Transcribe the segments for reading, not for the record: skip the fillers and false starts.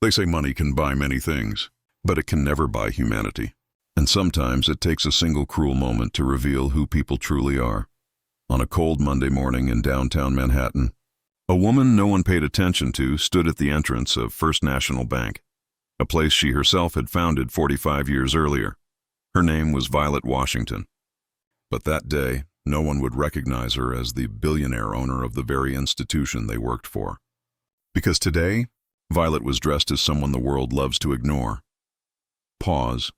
They say money can buy many things, but it can never buy humanity. And sometimes it takes a single cruel moment to reveal who people truly are. On a cold Monday morning in downtown Manhattan, a woman no one paid attention to stood at the entrance of First National Bank, a place she herself had founded 45 years earlier. Her name was Violet Washington. But that day, no one would recognize her as the billionaire owner of the very institution they worked for. Because today, Violet was dressed as someone the world loves to ignore. Pause.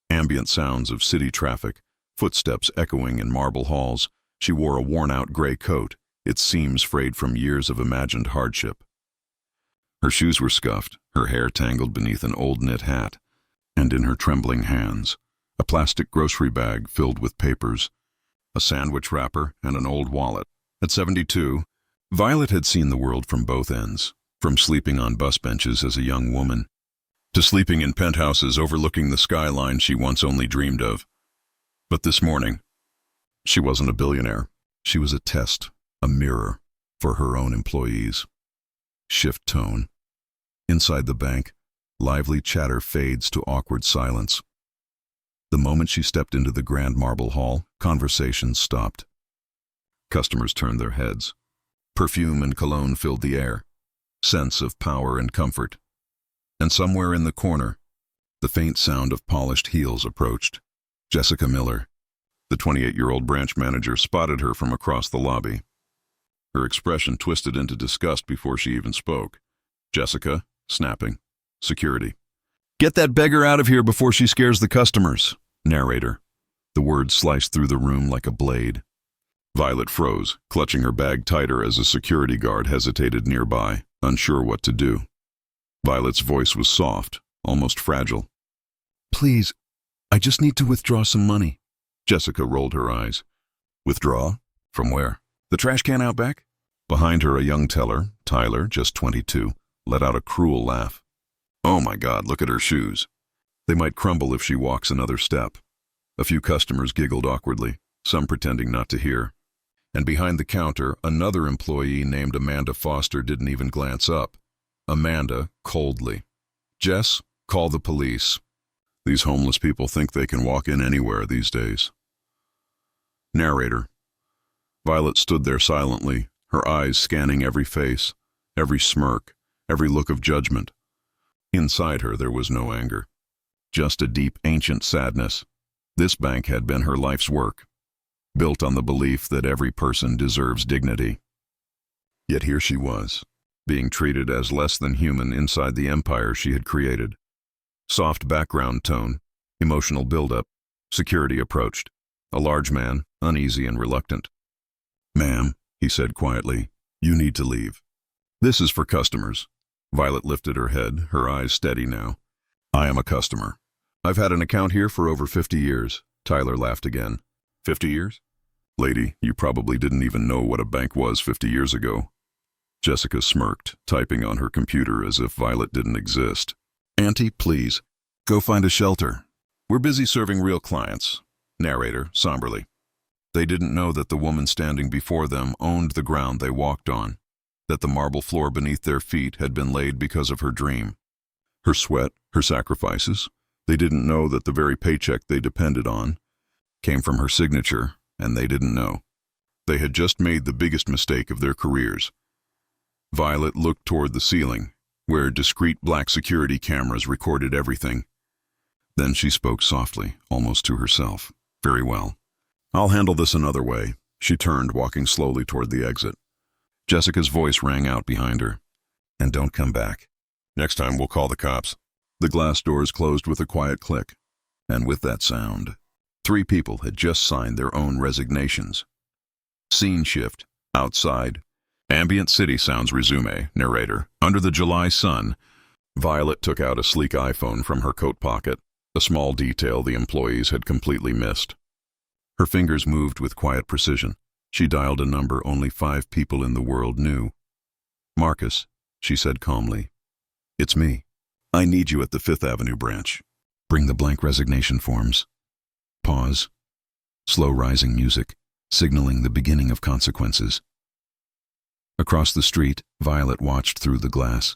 Ambient sounds of city traffic, footsteps echoing in marble halls. She wore a worn-out gray coat, its seams frayed from years of imagined hardship. Her shoes were scuffed, her hair tangled beneath an old knit hat, and in her trembling hands, a plastic grocery bag filled with papers, a sandwich wrapper, and an old wallet. At 72, Violet had seen the world from both ends, from sleeping on bus benches as a young woman, to sleeping in penthouses overlooking the skyline she once only dreamed of. But this morning, she wasn't a billionaire. She was a test, a mirror, for her own employees. Shift tone. Inside the bank, lively chatter fades to awkward silence. The moment she stepped into the grand marble hall, conversations stopped. Customers turned their heads. Perfume and cologne filled the air, scents of power and comfort. And somewhere in the corner, the faint sound of polished heels approached. Jessica Miller, the 28-year-old branch manager, spotted her from across the lobby. Her expression twisted into disgust before she even spoke. Jessica, snapping. Security. "Get that beggar out of here before she scares the customers." Narrator. The words sliced through the room like a blade. Violet froze, clutching her bag tighter as a security guard hesitated nearby, unsure what to do. Violet's voice was soft, almost fragile. "Please, I just need to withdraw some money." Jessica rolled her eyes. "Withdraw? From where? The trash can out back?" Behind her, a young teller, Tyler, just 22, let out a cruel laugh. "Oh my God, look at her shoes. They might crumble if she walks another step." A few customers giggled awkwardly, some pretending not to hear. And behind the counter, another employee named Amanda Foster didn't even glance up. Amanda, coldly. "Jess, call the police. These homeless people think they can walk in anywhere these days." Narrator. Violet stood there silently, her eyes scanning every face, every smirk, every look of judgment. Inside her there was no anger, just a deep, ancient sadness. This bank had been her life's work, built on the belief that every person deserves dignity. Yet here she was, being treated as less than human inside the empire she had created. Soft background tone, emotional buildup. Security approached. A large man, uneasy and reluctant. "Ma'am," he said quietly, "you need to leave." "This is for customers." Violet lifted her head, her eyes steady now. "I am a customer. I've had an account here for over 50 years. Tyler laughed again. 50 years? "Lady, you probably didn't even know what a bank was 50 years ago." Jessica smirked, typing on her computer as if Violet didn't exist. "Auntie, please, go find a shelter. We're busy serving real clients." Narrator, somberly. They didn't know that the woman standing before them owned the ground they walked on, that the marble floor beneath their feet had been laid because of her dream. Her sweat, her sacrifices. They didn't know that the very paycheck they depended on came from her signature, and they didn't know. They had just made the biggest mistake of their careers. Violet looked toward the ceiling, where discreet black security cameras recorded everything. Then she spoke softly, almost to herself. "Very well. I'll handle this another way." She turned, walking slowly toward the exit. Jessica's voice rang out behind her. "And don't come back. Next time we'll call the cops." The glass doors closed with a quiet click, and with that sound, 3 people had just signed their own resignations. Scene shift. Outside. Ambient city sounds resume. Narrator. Under the July sun. Violet took out a sleek iPhone from her coat pocket, a small detail the employees had completely missed. Her fingers moved with quiet precision. She dialed a number only 5 people in the world knew. "Marcus," she said calmly. "It's me. I need you at the 5th Avenue branch. Bring the blank resignation forms." Pause. Slow rising music, signaling the beginning of consequences. Across the street, Violet watched through the glass.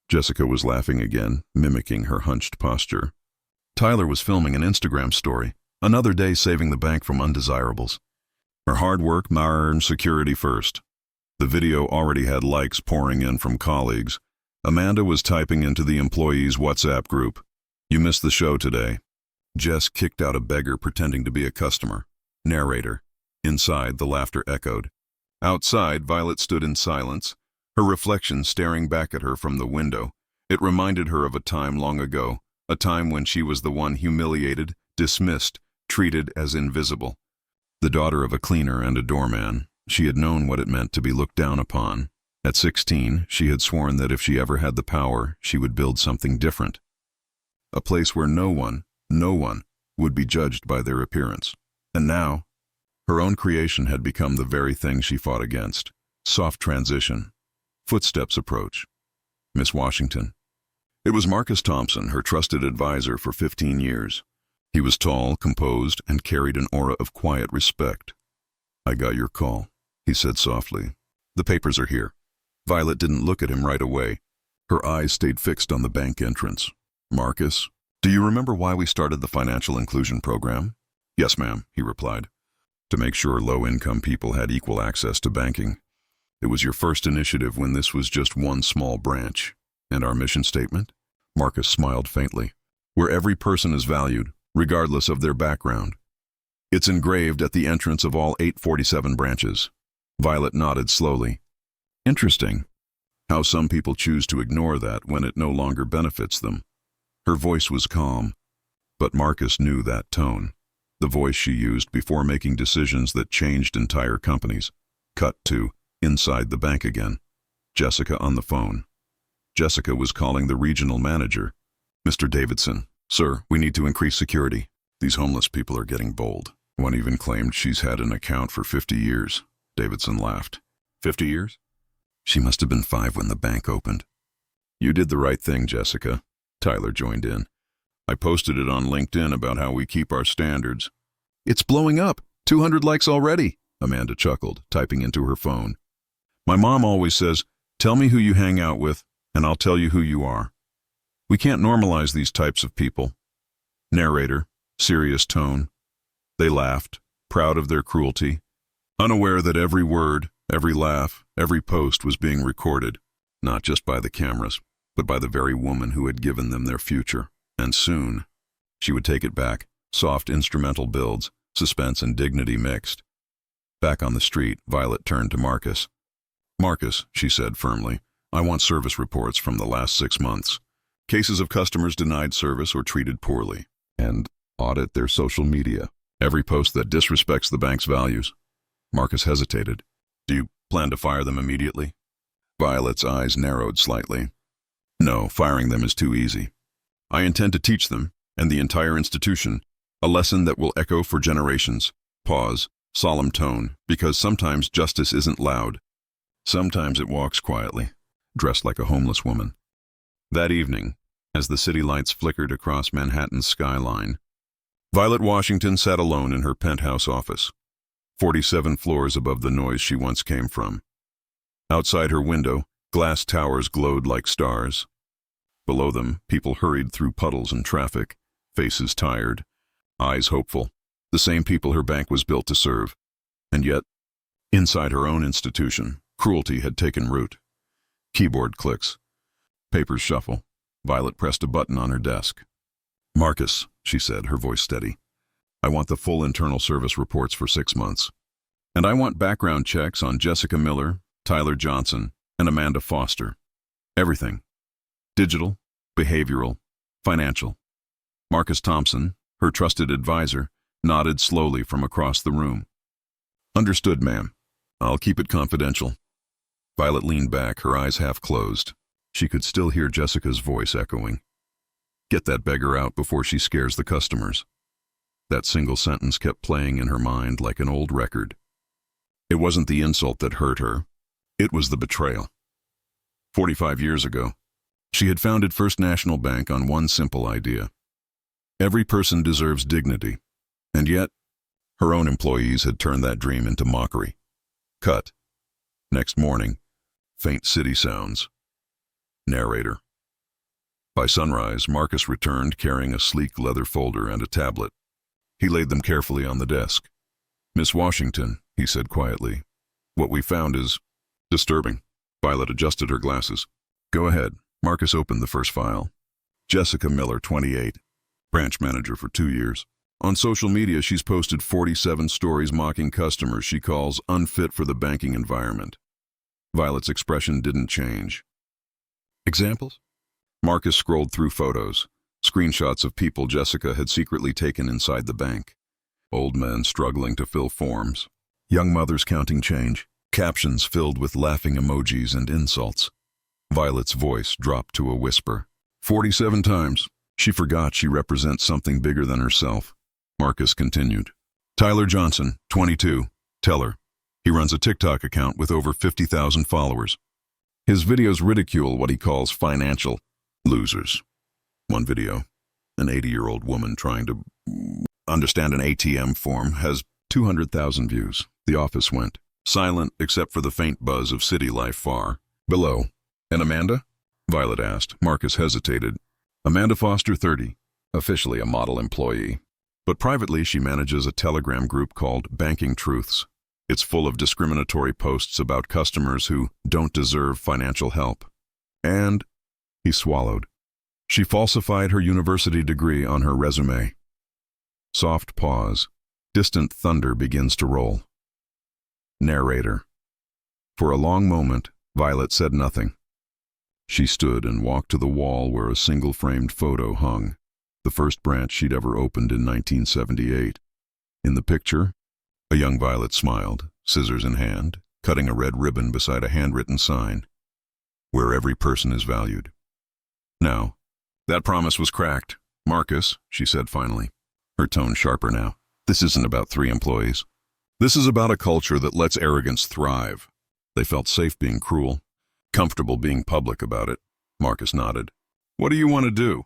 Jessica was laughing again, mimicking her hunched posture. Tyler was filming an Instagram story, another day saving the bank from undesirables. Her hard work earned security first. The video already had likes pouring in from colleagues. Amanda was typing into the employees' WhatsApp group. "You missed the show today." Jess kicked out a beggar pretending to be a customer. Narrator. Inside, the laughter echoed. Outside, Violet stood in silence, her reflection staring back at her from the window. It reminded her of a time long ago, a time when she was the one humiliated, dismissed, treated as invisible. The daughter of a cleaner and a doorman, she had known what it meant to be looked down upon. At 16, she had sworn that if she ever had the power, she would build something different. A place where no one would be judged by their appearance. And now, her own creation had become the very thing she fought against. Soft transition. Footsteps approach. Miss Washington. It was Marcus Thompson, her trusted advisor for 15 years. He was tall, composed, and carried an aura of quiet respect. "I got your call," he said softly. "The papers are here." Violet didn't look at him right away. Her eyes stayed fixed on the bank entrance. "Marcus, do you remember why we started the financial inclusion program?" "Yes, ma'am," he replied. "To make sure low-income people had equal access to banking. It was your first initiative when this was just one small branch. And our mission statement?" Marcus smiled faintly. "Where every person is valued, regardless of their background. It's engraved at the entrance of all 847 branches." Violet nodded slowly. "Interesting. How some people choose to ignore that when it no longer benefits them." Her voice was calm, but Marcus knew that tone, the voice she used before making decisions that changed entire companies. Cut to inside the bank again. Jessica on the phone. Jessica was calling the regional manager. "Mr. Davidson, sir, we need to increase security. These homeless people are getting bold." One even claimed she's had an account for 50 years. Davidson laughed. 50 years? She must have been 5 when the bank opened. "You did the right thing, Jessica." Tyler joined in. "I posted it on LinkedIn about how we keep our standards." "It's blowing up. 200 likes already," Amanda chuckled, typing into her phone. "My mom always says, 'Tell me who you hang out with, and I'll tell you who you are.' We can't normalize these types of people." Narrator, serious tone. They laughed, proud of their cruelty, unaware that every word, every laugh, every post was being recorded, not just by the cameras, but by the very woman who had given them their future. And soon, she would take it back, soft instrumental builds, suspense and dignity mixed. Back on the street, Violet turned to Marcus. "Marcus," she said firmly, "I want service reports from the last 6 months. Cases of customers denied service or treated poorly. And audit their social media. Every post that disrespects the bank's values." Marcus hesitated. "Do you plan to fire them immediately?" Violet's eyes narrowed slightly. "No, firing them is too easy. I intend to teach them, and the entire institution, a lesson that will echo for generations." Pause, solemn tone, because sometimes justice isn't loud. Sometimes it walks quietly, dressed like a homeless woman. That evening, as the city lights flickered across Manhattan's skyline, Violet Washington sat alone in her penthouse office, 47 floors above the noise she once came from. Outside her window, glass towers glowed like stars. Below them, people hurried through puddles and traffic, faces tired, eyes hopeful, the same people her bank was built to serve. And yet, inside her own institution, cruelty had taken root. Keyboard clicks. Papers shuffle. Violet pressed a button on her desk. "Marcus," she said, her voice steady, "I want the full internal service reports for 6 months. And I want background checks on Jessica Miller, Tyler Johnson, and Amanda Foster. Everything. Digital, behavioral, financial." Marcus Thompson, her trusted advisor, nodded slowly from across the room. "Understood, ma'am. I'll keep it confidential." Violet leaned back, her eyes half closed. She could still hear Jessica's voice echoing. "Get that beggar out before she scares the customers." That single sentence kept playing in her mind like an old record. It wasn't the insult that hurt her. It was the betrayal. 45 years ago, she had founded First National Bank on one simple idea. Every person deserves dignity. And yet, her own employees had turned that dream into mockery. Cut. Next morning, faint city sounds. Narrator, By sunrise, Marcus returned carrying a sleek leather folder and a tablet. He laid them carefully on the desk. "Miss Washington," he said quietly, "what we found is disturbing." Violet adjusted her glasses. "Go ahead." Marcus opened the first file. Jessica Miller, 28, branch manager for 2 years. On social media, she's posted 47 stories mocking customers she calls unfit for the banking environment. Violet's expression didn't change. "Examples?" Marcus scrolled through photos, screenshots of people Jessica had secretly taken inside the bank. Old men struggling to fill forms, young mothers counting change, captions filled with laughing emojis and insults. Violet's voice dropped to a whisper. 47 times. She forgot she represents something bigger than herself. Marcus continued. Tyler Johnson, 22, teller. He runs a TikTok account with over 50,000 followers. His videos ridicule what he calls financial losers. One video, an 80-year-old woman trying to understand an ATM form, has 200,000 views. The office went silent except for the faint buzz of city life far below. "And Amanda?" Violet asked. Marcus hesitated. "Amanda Foster, 30, officially a model employee. But privately she manages a Telegram group called Banking Truths. It's full of discriminatory posts about customers who don't deserve financial help. And," he swallowed, "she falsified her university degree on her resume." Soft pause. Distant thunder begins to roll. Narrator. For a long moment, Violet said nothing. She stood and walked to the wall where a single-framed photo hung, the first branch she'd ever opened in 1978. In the picture, a young Violet smiled, scissors in hand, cutting a red ribbon beside a handwritten sign, "Where every person is valued." Now, that promise was cracked. "Marcus," she said finally, her tone sharper now, "this isn't about 3 employees. This is about a culture that lets arrogance thrive." They felt safe being cruel, comfortable being public about it. Marcus nodded. "What do you want to do?"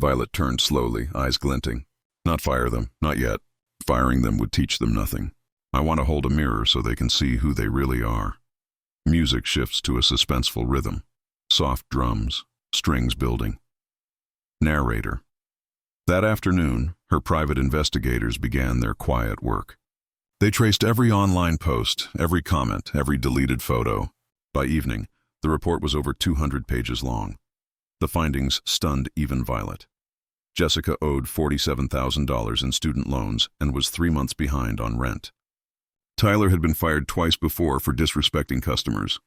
Violet turned slowly, eyes glinting. "Not fire them, not yet. Firing them would teach them nothing. I want to hold a mirror so they can see who they really are." Music shifts to a suspenseful rhythm. Soft drums, strings building. Narrator. That afternoon, her private investigators began their quiet work. They traced every online post, every comment, every deleted photo. By evening, the report was over 200 pages long. The findings stunned even Violet. Jessica owed $47,000 in student loans and was 3 months behind on rent. Tyler had been fired twice before for disrespecting customers.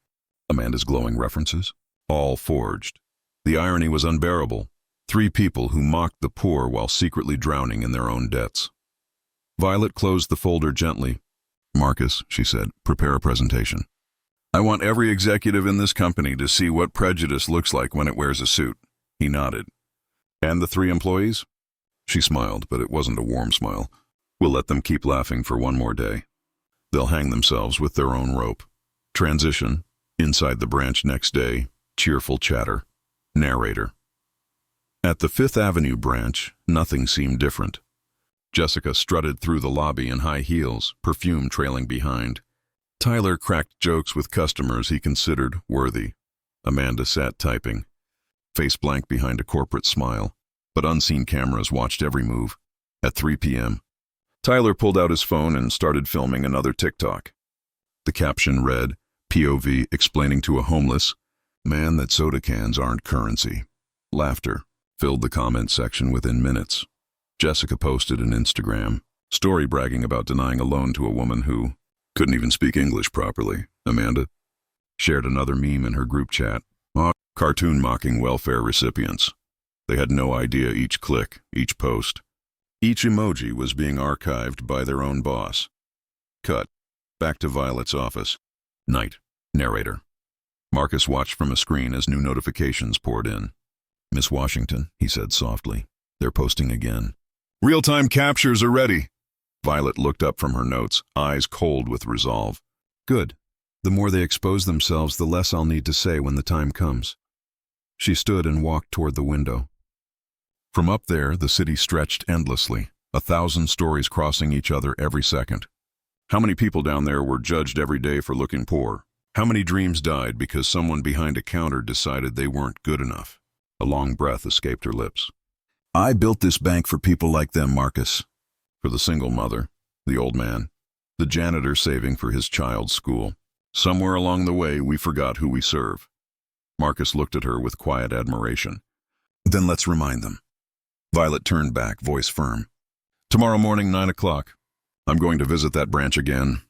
Amanda's glowing references? All forged. The irony was unbearable. 3 people who mocked the poor while secretly drowning in their own debts. Violet closed the folder gently. "Marcus," she said, "prepare a presentation. I want every executive in this company to see what prejudice looks like when it wears a suit." He nodded. "And the 3 employees?" She smiled, but it wasn't a warm smile. "We'll let them keep laughing for one more day. They'll hang themselves with their own rope." Transition. Inside the branch next day. Cheerful chatter. Narrator. At the 5th Avenue branch, nothing seemed different. Jessica strutted through the lobby in high heels, perfume trailing behind. Tyler cracked jokes with customers he considered worthy. Amanda sat typing, face blank behind a corporate smile, but unseen cameras watched every move. At 3 p.m., Tyler pulled out his phone and started filming another TikTok. The caption read, POV explaining to a homeless man that soda cans aren't currency. Laughter filled the comment section within minutes. Jessica posted an Instagram story bragging about denying a loan to a woman who couldn't even speak English properly. Amanda shared another meme in her group chat, cartoon mocking welfare recipients. They had no idea each click, each post, each emoji was being archived by their own boss. Cut. Back to Violet's office. Night. Narrator. Marcus watched from a screen as new notifications poured in. "Miss Washington," he said softly. "They're posting again." "Real-time captures are ready." Violet looked up from her notes, eyes cold with resolve. "Good. The more they expose themselves, the less I'll need to say when the time comes." She stood and walked toward the window. From up there, the city stretched endlessly, 1,000 stories crossing each other every second. How many people down there were judged every day for looking poor? How many dreams died because someone behind a counter decided they weren't good enough? A long breath escaped her lips. I built this bank for people like them, Marcus. For the single mother, the old man, the janitor saving for his child's school. Somewhere along the way, we forgot who we serve. Marcus looked at her with quiet admiration. Then let's remind them. Violet turned back, voice firm. Tomorrow morning, 9 o'clock. I'm going to visit that branch again.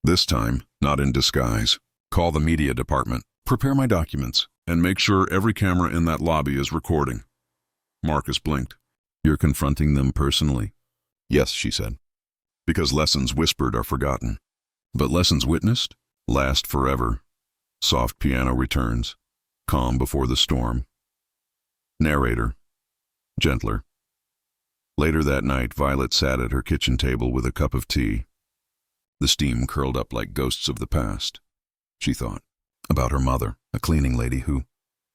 This time, not in disguise. Call the media department, prepare my documents, and make sure every camera in that lobby is recording. Marcus blinked. You're confronting them personally? Yes, she said. Because lessons whispered are forgotten. But lessons witnessed last forever. Soft piano returns, calm before the storm. Narrator, gentler. Later that night, Violet sat at her kitchen table with a cup of tea. The steam curled up like ghosts of the past. She thought about her mother, a cleaning lady who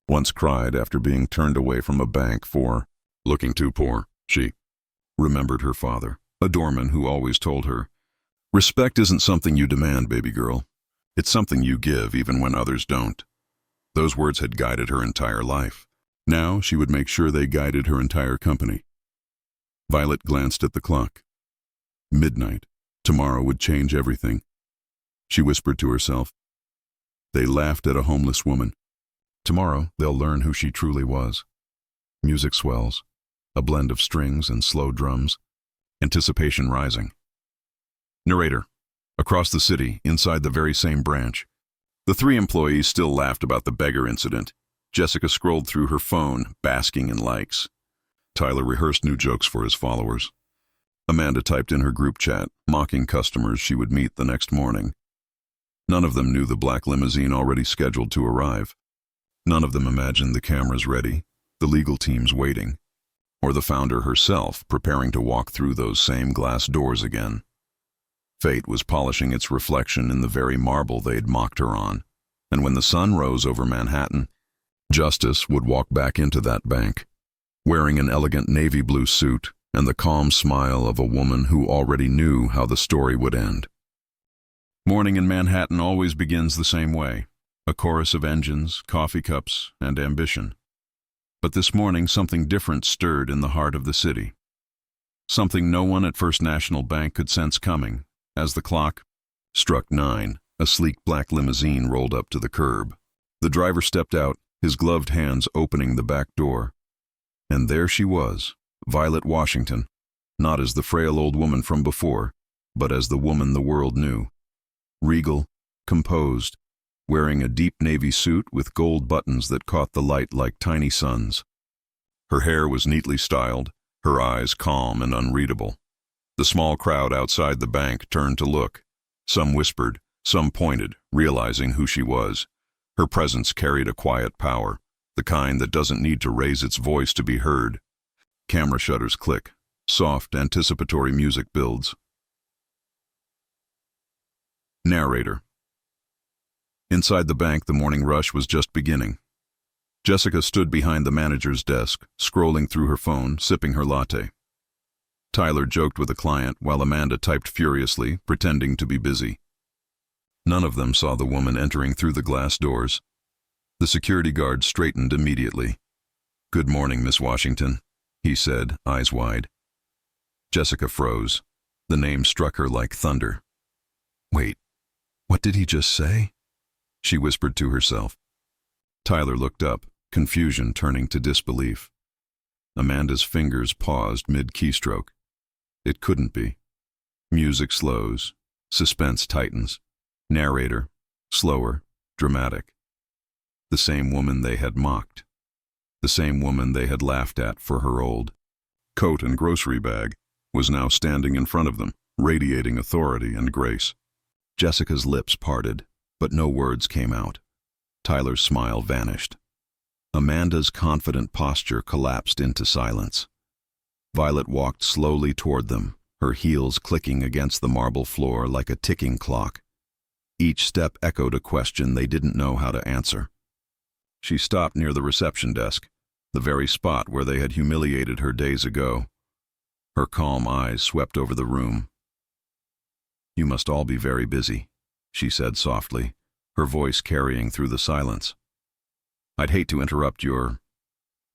once cried after being turned away from a bank for looking too poor. She remembered her father, a doorman who always told her, respect isn't something you demand, baby girl. It's something you give even when others don't. Those words had guided her entire life. Now she would make sure they guided her entire company. Violet glanced at the clock. Midnight. Tomorrow would change everything. She whispered to herself. They laughed at a homeless woman. Tomorrow they'll learn who she truly was. Music swells, a blend of strings and slow drums, anticipation rising. Narrator. Across the city, inside the very same branch. The three employees still laughed about the beggar incident. Jessica scrolled through her phone, basking in likes. Tyler rehearsed new jokes for his followers. Amanda typed in her group chat, mocking customers she would meet the next morning. None of them knew the black limousine already scheduled to arrive. None of them imagined the cameras ready, the legal teams waiting, or the founder herself preparing to walk through those same glass doors again. Fate was polishing its reflection in the very marble they'd mocked her on, and when the sun rose over Manhattan, Justice would walk back into that bank, wearing an elegant navy blue suit and the calm smile of a woman who already knew how the story would end. Morning in Manhattan always begins the same way, a chorus of engines, coffee cups, and ambition. But this morning something different stirred in the heart of the city. Something no one at First National Bank could sense coming. As the clock struck 9, a sleek black limousine rolled up to the curb. The driver stepped out, his gloved hands opening the back door. And there she was, Violet Washington, not as the frail old woman from before, but as the woman the world knew. Regal, composed, wearing a deep navy suit with gold buttons that caught the light like tiny suns. Her hair was neatly styled, her eyes calm and unreadable. The small crowd outside the bank turned to look. Some whispered, some pointed, realizing who she was. Her presence carried a quiet power, the kind that doesn't need to raise its voice to be heard. Camera shutters click. Soft, anticipatory music builds. Narrator. Inside the bank, the morning rush was just beginning. Jessica stood behind the manager's desk, scrolling through her phone, sipping her latte. Tyler joked with a client while Amanda typed furiously, pretending to be busy. None of them saw the woman entering through the glass doors. The security guard straightened immediately. "Good morning, Miss Washington," he said, eyes wide. Jessica froze. The name struck her like thunder. Wait, what did he just say? She whispered to herself. Tyler looked up, confusion turning to disbelief. Amanda's fingers paused mid-keystroke. It couldn't be. Music slows. Suspense tightens. Narrator, slower, dramatic. The same woman they had mocked. The same woman they had laughed at for her old coat and grocery bag was now standing in front of them, radiating authority and grace. Jessica's lips parted, but no words came out. Tyler's smile vanished. Amanda's confident posture collapsed into silence. Violet walked slowly toward them, her heels clicking against the marble floor like a ticking clock. Each step echoed a question they didn't know how to answer. She stopped near the reception desk, the very spot where they had humiliated her days ago. Her calm eyes swept over the room. "You must all be very busy," she said softly, her voice carrying through the silence. "I'd hate to interrupt your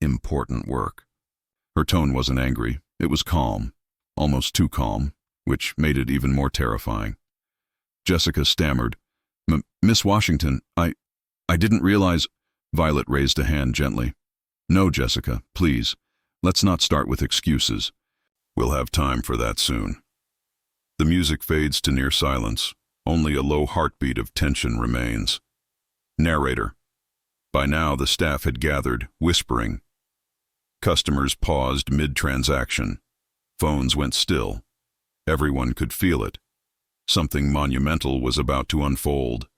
important work. Her tone wasn't angry. It was calm, almost too calm, which made it even more terrifying. Jessica stammered, "Miss Washington, I didn't realize—" Violet raised a hand gently. "No, Jessica, please. Let's not start with excuses. We'll have time for that soon." The music fades to near silence. Only a low heartbeat of tension remains. Narrator. By now the staff had gathered, whispering. Customers paused mid-transaction. Phones went still. Everyone could feel it. Something monumental was about to unfold.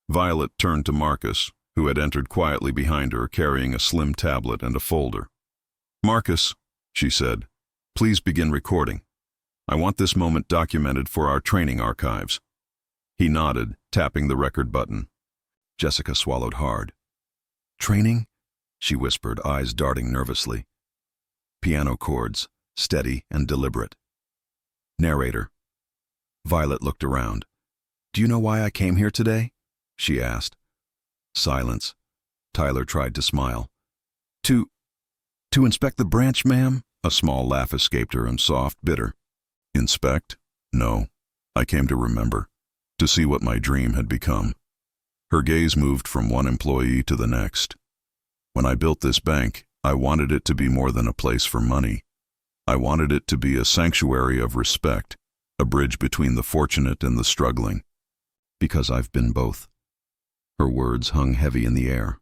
Violet turned to Marcus, who had entered quietly behind her, carrying a slim tablet and a folder. "Marcus," she said, "please begin recording. I want this moment documented for our training archives." He nodded, tapping the record button. Jessica swallowed hard. "Training?" she whispered, eyes darting nervously. Piano chords, steady and deliberate. Narrator. Violet looked around. "Do you know why I came here today?" she asked. Silence. Tyler tried to smile. To inspect the branch, ma'am?" A small laugh escaped her, and soft, bitter. "Inspect? No. I came to remember. To see what my dream had become." Her gaze moved from one employee to the next. "When I built this bank, I wanted it to be more than a place for money. I wanted it to be a sanctuary of respect, a bridge between the fortunate and the struggling. Because I've been both." Her words hung heavy in the air.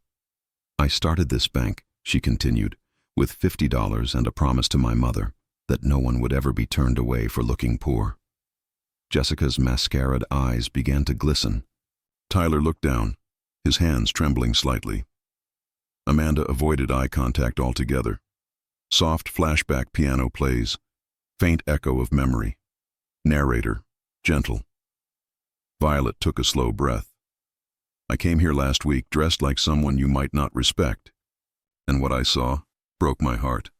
"I started this bank," she continued, "with $50 and a promise to my mother that no one would ever be turned away for looking poor." Jessica's mascaraed eyes began to glisten. Tyler looked down, his hands trembling slightly. Amanda avoided eye contact altogether. Soft flashback piano plays, faint echo of memory. Narrator, gentle. Violet took a slow breath. "I came here last week dressed like someone you might not respect, and what I saw broke my heart."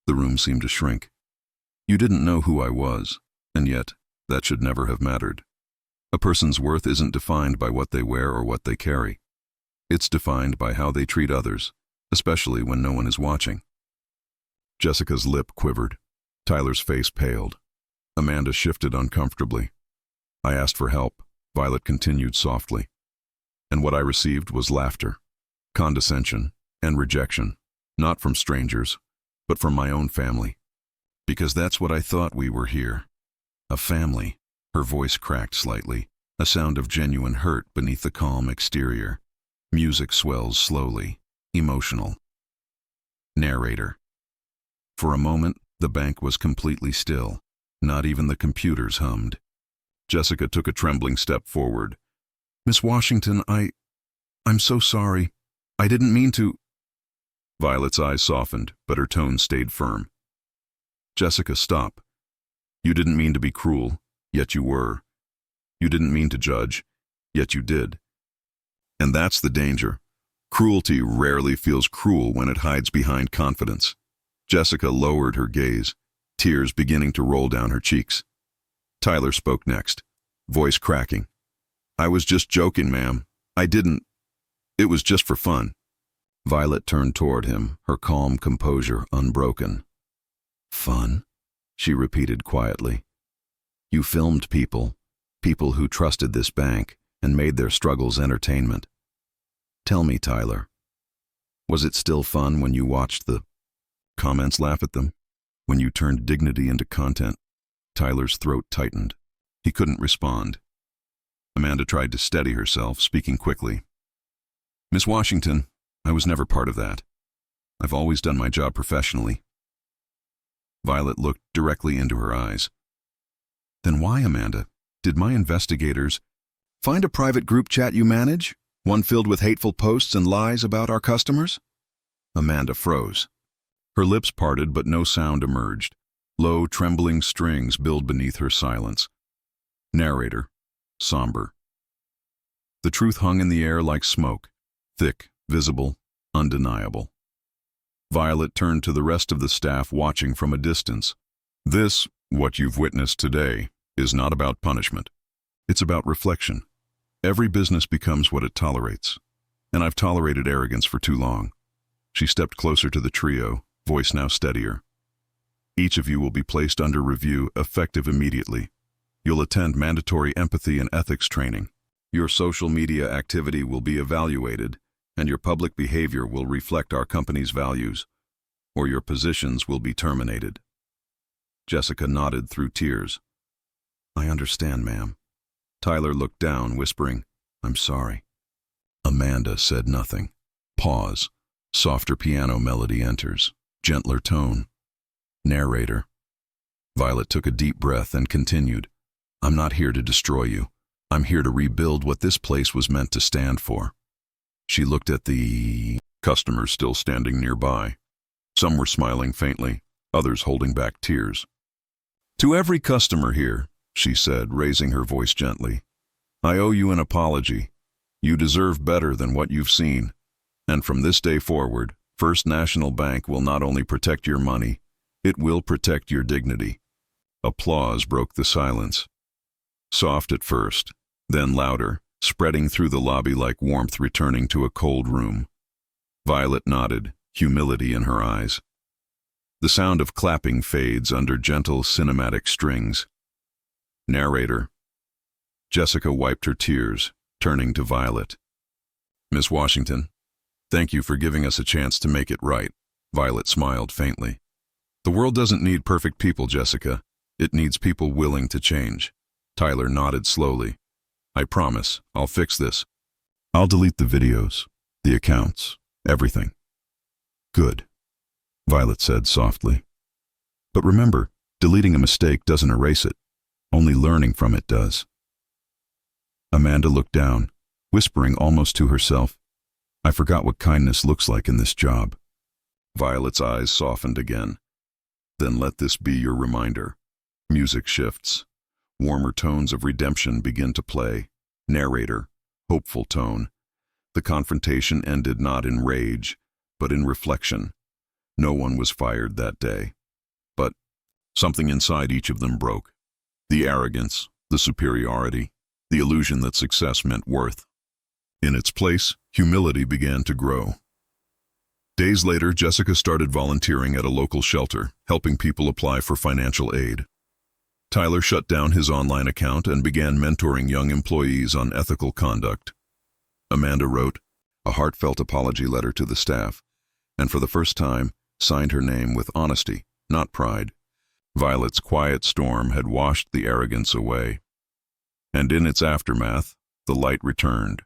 The room seemed to shrink. "You didn't know who I was, and yet that should never have mattered. A person's worth isn't defined by what they wear or what they carry. It's defined by how they treat others, especially when no one is watching." Jessica's lip quivered. Tyler's face paled. Amanda shifted uncomfortably. "I asked for help," Violet continued softly. "And what I received was laughter, condescension, and rejection, not from strangers, but from my own family. Because that's what I thought we were here. A family." Her voice cracked slightly, a sound of genuine hurt beneath the calm exterior. Music swells slowly, emotional. Narrator. For a moment, the bank was completely still. Not even the computers hummed. Jessica took a trembling step forward. "Miss Washington, I'm so sorry. I didn't mean to—" Violet's eyes softened, but her tone stayed firm. "Jessica, stop. You didn't mean to be cruel, yet you were. You didn't mean to judge, yet you did. And that's the danger. Cruelty rarely feels cruel when it hides behind confidence." Jessica lowered her gaze, tears beginning to roll down her cheeks. Tyler spoke next, voice cracking. "I was just joking, ma'am. I didn't. It was just for fun." Violet turned toward him, her calm composure unbroken. "Fun?" she repeated quietly. "You filmed people who trusted this bank and made their struggles entertainment. Tell me, Tyler, was it still fun when you watched the comments laugh at them? When you turned dignity into content?" Tyler's throat tightened. He couldn't respond. Amanda tried to steady herself, speaking quickly. "Miss Washington, I was never part of that. I've always done my job professionally." Violet looked directly into her eyes. "Then why, Amanda, did my investigators find a private group chat you manage, one filled with hateful posts and lies about our customers?" Amanda froze. Her lips parted, but no sound emerged. Low, trembling strings billed beneath her silence. Narrator, somber. The truth hung in the air like smoke, thick, visible, undeniable. Violet turned to the rest of the staff, watching from a distance. "This, what you've witnessed today, is not about punishment. It's about reflection. Every business becomes what it tolerates. And I've tolerated arrogance for too long." She stepped closer to the trio, voice now steadier. Each of you will be placed under review, effective immediately. You'll attend mandatory empathy and ethics training. Your social media activity will be evaluated, and your public behavior will reflect our company's values, or your positions will be terminated. Jessica nodded through tears. I understand, ma'am. Tyler looked down, whispering, I'm sorry. Amanda said nothing. Pause. Softer piano melody enters. Gentler tone. Narrator. Violet took a deep breath and continued, I'm not here to destroy you. I'm here to rebuild what this place was meant to stand for. She looked at the customers still standing nearby. Some were smiling faintly, others holding back tears. To every customer here, she said, raising her voice gently, I owe you an apology. You deserve better than what you've seen. And from this day forward, First National Bank will not only protect your money, it will protect your dignity. Applause broke the silence. Soft at first, then louder, spreading through the lobby like warmth returning to a cold room. Violet nodded, humility in her eyes. The sound of clapping fades under gentle cinematic strings. Narrator. Jessica wiped her tears, turning to Violet. Miss Washington, thank you for giving us a chance to make it right. Violet smiled faintly. The world doesn't need perfect people, Jessica. It needs people willing to change. Tyler nodded slowly. I promise, I'll fix this. I'll delete the videos, the accounts, everything. Good, Violet said softly. But remember, deleting a mistake doesn't erase it. Only learning from it does. Amanda looked down, whispering almost to herself, I forgot what kindness looks like in this job. Violet's eyes softened again. Then let this be your reminder. Music shifts. Warmer tones of redemption begin to play. Narrator, hopeful tone. The confrontation ended not in rage, but in reflection. No one was fired that day. But something inside each of them broke. The arrogance, the superiority, the illusion that success meant worth. In its place, humility began to grow. Days later, Jessica started volunteering at a local shelter, helping people apply for financial aid. Tyler shut down his online account and began mentoring young employees on ethical conduct. Amanda wrote a heartfelt apology letter to the staff, and for the first time, signed her name with honesty, not pride. Violet's quiet storm had washed the arrogance away. And in its aftermath, the light returned.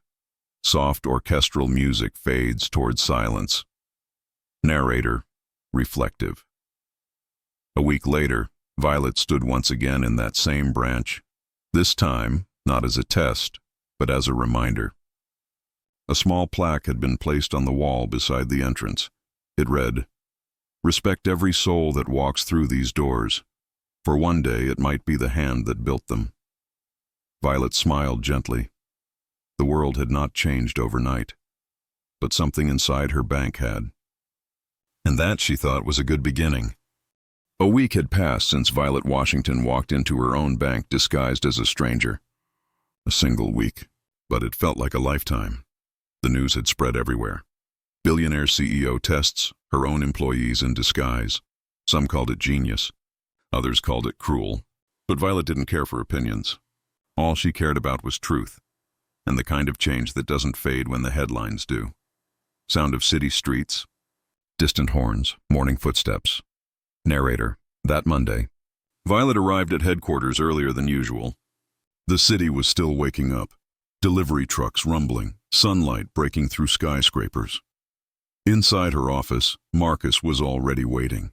Soft orchestral music fades towards silence. Narrator, reflective. A week later, Violet stood once again in that same branch, this time not as a test, but as a reminder. A small plaque had been placed on the wall beside the entrance. It read, Respect every soul that walks through these doors, for one day it might be the hand that built them. Violet smiled gently. The world had not changed overnight, but something inside her bank had. And that, she thought, was a good beginning. A week had passed since Violet Washington walked into her own bank disguised as a stranger. A single week, but it felt like a lifetime. The news had spread everywhere. Billionaire CEO tests her own employees in disguise. Some called it genius. Others called it cruel. But Violet didn't care for opinions. All she cared about was truth, and the kind of change that doesn't fade when the headlines do. Sound of city streets, distant horns, morning footsteps. Narrator, that Monday. Violet arrived at headquarters earlier than usual. The city was still waking up. Delivery trucks rumbling, sunlight breaking through skyscrapers. Inside her office, Marcus was already waiting.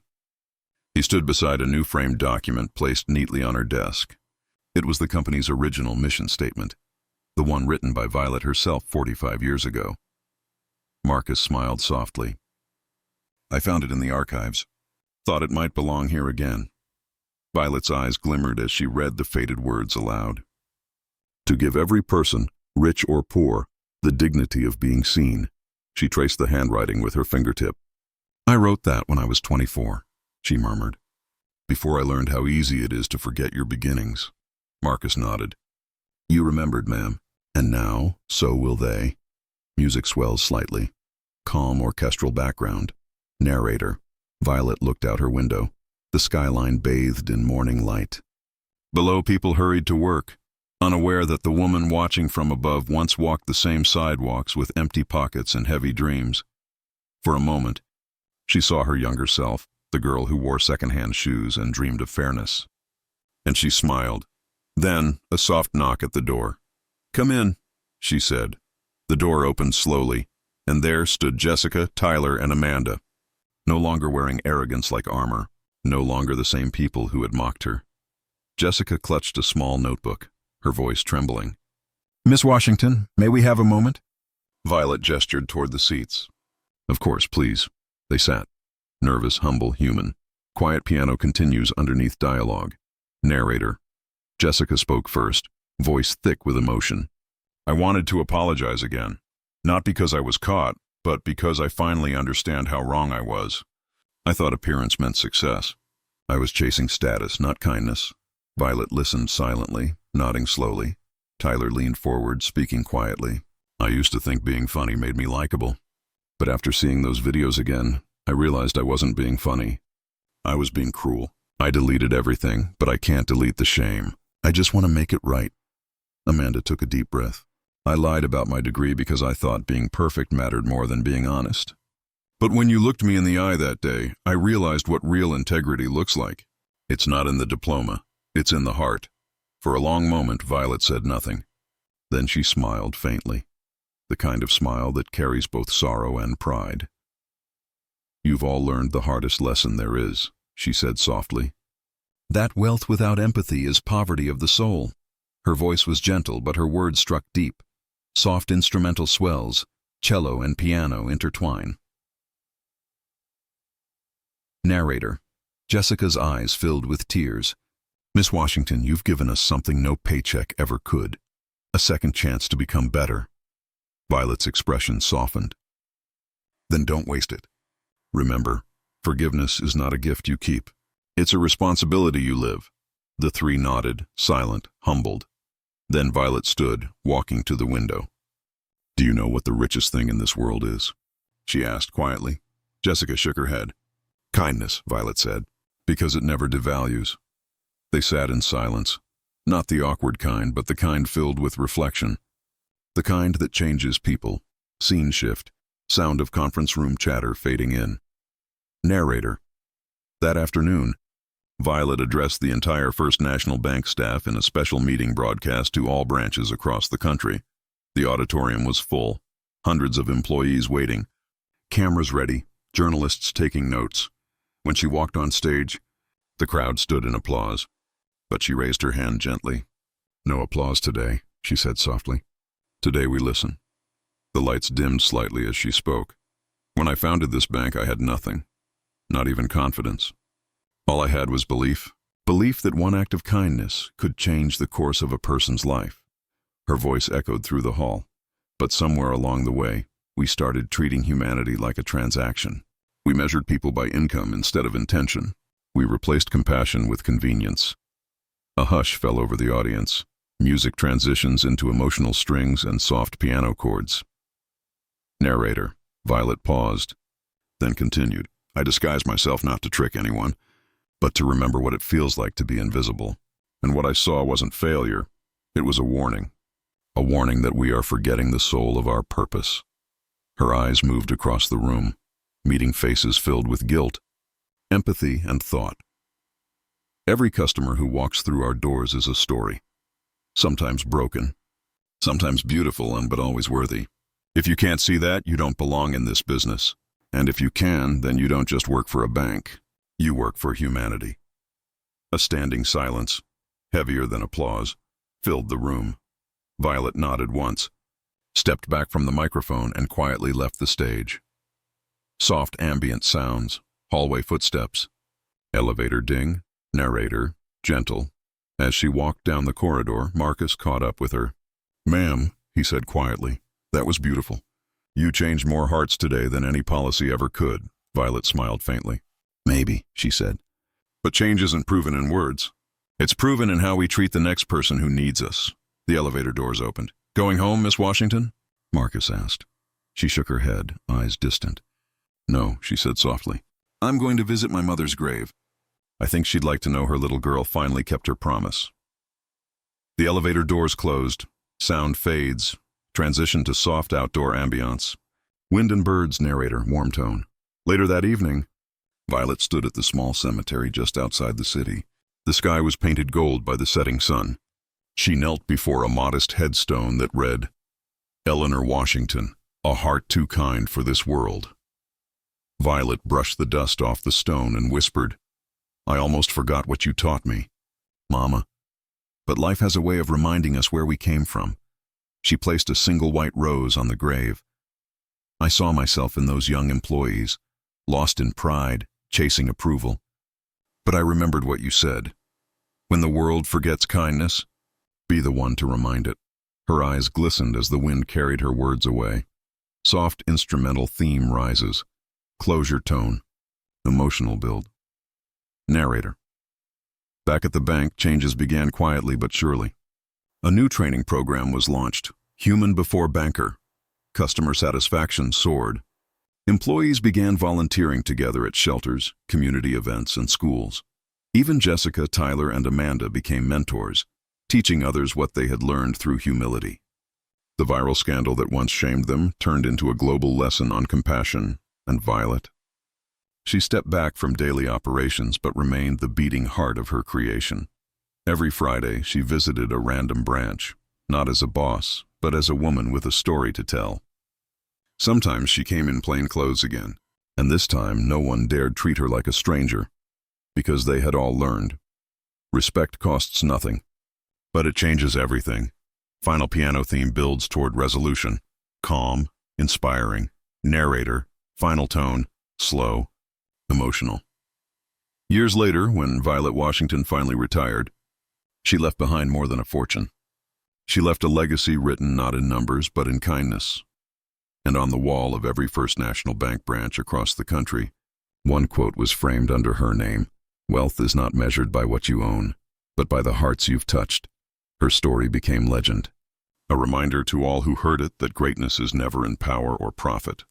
He stood beside a new framed document placed neatly on her desk. It was the company's original mission statement, the one written by Violet herself 45 years ago. Marcus smiled softly. I found it in the archives. Thought it might belong here again. Violet's eyes glimmered as she read the faded words aloud. To give every person, rich or poor, the dignity of being seen. She traced the handwriting with her fingertip. I wrote that when I was 24, she murmured. Before I learned how easy it is to forget your beginnings. Marcus nodded. You remembered, ma'am. And now, so will they. Music swells slightly. Calm orchestral background. Narrator. Violet looked out her window, the skyline bathed in morning light. Below, people hurried to work, unaware that the woman watching from above once walked the same sidewalks with empty pockets and heavy dreams. For a moment, she saw her younger self, the girl who wore secondhand shoes and dreamed of fairness. And she smiled. Then, a soft knock at the door. "Come in," she said. The door opened slowly, and there stood Jessica, Tyler, and Amanda, no longer wearing arrogance like armor, no longer the same people who had mocked her. Jessica clutched a small notebook, her voice trembling. "Miss Washington, may we have a moment?" Violet gestured toward the seats. "Of course, please." They sat. Nervous, humble, human. Quiet piano continues underneath dialogue. Narrator. Jessica spoke first, voice thick with emotion. "I wanted to apologize again. Not because I was caught, but because I finally understand how wrong I was. I thought appearance meant success. I was chasing status, not kindness." Violet listened silently, nodding slowly. Tyler leaned forward, speaking quietly. "I used to think being funny made me likable. But after seeing those videos again, I realized I wasn't being funny. I was being cruel. I deleted everything, but I can't delete the shame. I just want to make it right." Amanda took a deep breath. "I lied about my degree because I thought being perfect mattered more than being honest. But when you looked me in the eye that day, I realized what real integrity looks like. It's not in the diploma. It's in the heart." For a long moment, Violet said nothing. Then she smiled faintly, the kind of smile that carries both sorrow and pride. "You've all learned the hardest lesson there is," she said softly. "That wealth without empathy is poverty of the soul." Her voice was gentle, but her words struck deep. Soft instrumental swells, cello and piano intertwine. Narrator. Jessica's eyes filled with tears. "Miss Washington, you've given us something no paycheck ever could. A second chance to become better." Violet's expression softened. "Then don't waste it. Remember, forgiveness is not a gift you keep. It's a responsibility you live." The three nodded, silent, humbled. Then Violet stood, walking to the window. "Do you know what the richest thing in this world is?" she asked quietly. Jessica shook her head. "Kindness," Violet said, "because it never devalues." They sat in silence, not the awkward kind, but the kind filled with reflection. The kind that changes people. Scene shift, sound of conference room chatter fading in. Narrator. That afternoon, Violet addressed the entire First National Bank staff in a special meeting broadcast to all branches across the country. The auditorium was full, hundreds of employees waiting, cameras ready, journalists taking notes. When she walked on stage, the crowd stood in applause. But she raised her hand gently. "No applause today," she said softly. "Today we listen." The lights dimmed slightly as she spoke. "When I founded this bank, I had nothing, not even confidence. All I had was belief. Belief that one act of kindness could change the course of a person's life." Her voice echoed through the hall. "But somewhere along the way, we started treating humanity like a transaction. We measured people by income instead of intention. We replaced compassion with convenience." A hush fell over the audience. Music transitions into emotional strings and soft piano chords. Narrator. Violet paused, then continued. "I disguised myself not to trick anyone, but to remember what it feels like to be invisible. And what I saw wasn't failure. It was a warning. A warning that we are forgetting the soul of our purpose." Her eyes moved across the room, meeting faces filled with guilt, empathy, and thought. Every customer who walks through our doors is a story. Sometimes broken, sometimes beautiful, but always worthy. If you can't see that, you don't belong in this business. And if you can, then you don't just work for a bank. You work for humanity. A standing silence, heavier than applause, filled the room. Violet nodded once, stepped back from the microphone, and quietly left the stage. Soft ambient sounds, hallway footsteps, elevator ding. Narrator, gentle. As she walked down the corridor, Marcus caught up with her. "Ma'am," he said quietly, "that was beautiful. You changed more hearts today than any policy ever could." Violet smiled faintly. "Maybe," she said. "But change isn't proven in words. It's proven in how we treat the next person who needs us." The elevator doors opened. "Going home, Miss Washington?" Marcus asked. She shook her head, eyes distant. "No," she said softly. "I'm going to visit my mother's grave. I think she'd like to know her little girl finally kept her promise." The elevator doors closed. Sound fades. Transition to soft outdoor ambiance. Wind and birds, narrator, warm tone. Later that evening, Violet stood at the small cemetery just outside the city. The sky was painted gold by the setting sun. She knelt before a modest headstone that read, "Eleanor Washington, a heart too kind for this world." Violet brushed the dust off the stone and whispered, "I almost forgot what you taught me, Mama. But life has a way of reminding us where we came from." She placed a single white rose on the grave. "I saw myself in those young employees, lost in pride, chasing approval. But I remembered what you said. When the world forgets kindness, be the one to remind it." Her eyes glistened as the wind carried her words away. Soft instrumental theme rises. Closure tone. Emotional build. Narrator. Back at the bank, changes began quietly but surely. A new training program was launched. Human before banker. Customer satisfaction soared. Employees began volunteering together at shelters, community events, and schools. Even Jessica, Tyler, and Amanda became mentors, teaching others what they had learned through humility. The viral scandal that once shamed them turned into a global lesson on compassion. And Violet? She stepped back from daily operations but remained the beating heart of her creation. Every Friday, she visited a random branch, not as a boss, but as a woman with a story to tell. Sometimes she came in plain clothes again, and this time no one dared treat her like a stranger, because they had all learned. Respect costs nothing, but it changes everything. Final piano theme builds toward resolution. Calm, inspiring, narrator, final tone, slow, emotional. Years later, when Violet Washington finally retired, she left behind more than a fortune. She left a legacy written not in numbers but in kindness. And on the wall of every First National Bank branch across the country, one quote was framed under her name: "Wealth is not measured by what you own, but by the hearts you've touched." Her story became legend, a reminder to all who heard it that greatness is never in power or profit,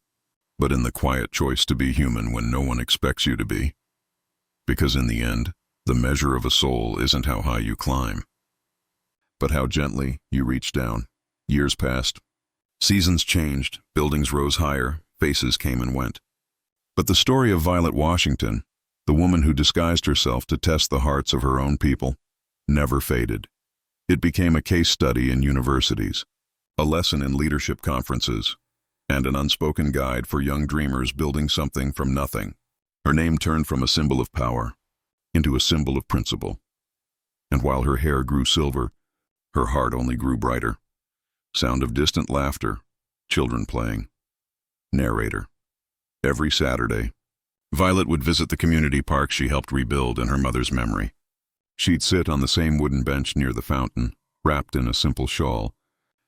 but in the quiet choice to be human when no one expects you to be. Because in the end, the measure of a soul isn't how high you climb, but how gently you reach down. Years passed. Seasons changed, buildings rose higher, faces came and went. But the story of Violet Washington, the woman who disguised herself to test the hearts of her own people, never faded. It became a case study in universities, a lesson in leadership conferences, and an unspoken guide for young dreamers building something from nothing. Her name turned from a symbol of power into a symbol of principle. And while her hair grew silver, her heart only grew brighter. Sound of distant laughter, children playing. Narrator. Every Saturday, Violet would visit the community park she helped rebuild in her mother's memory. She'd sit on the same wooden bench near the fountain, wrapped in a simple shawl,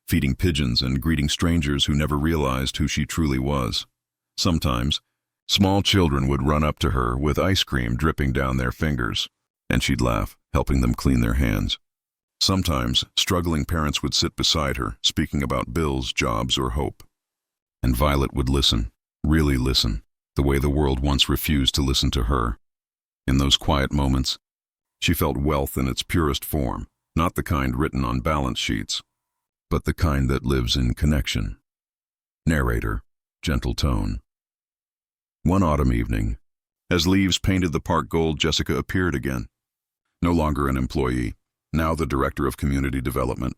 feeding pigeons and greeting strangers who never realized who she truly was. Sometimes, small children would run up to her with ice cream dripping down their fingers, and she'd laugh, helping them clean their hands. Sometimes, struggling parents would sit beside her, speaking about bills, jobs, or hope. And Violet would listen, really listen, the way the world once refused to listen to her. In those quiet moments, she felt wealth in its purest form, not the kind written on balance sheets, but the kind that lives in connection. Narrator, gentle tone. One autumn evening, as leaves painted the park gold, Jessica appeared again. No longer an employee, now the director of community development.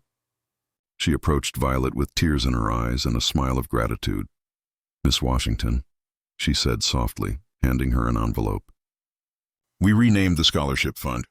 She approached Violet with tears in her eyes and a smile of gratitude. "Miss Washington," she said softly, handing her an envelope. "We renamed the scholarship fund.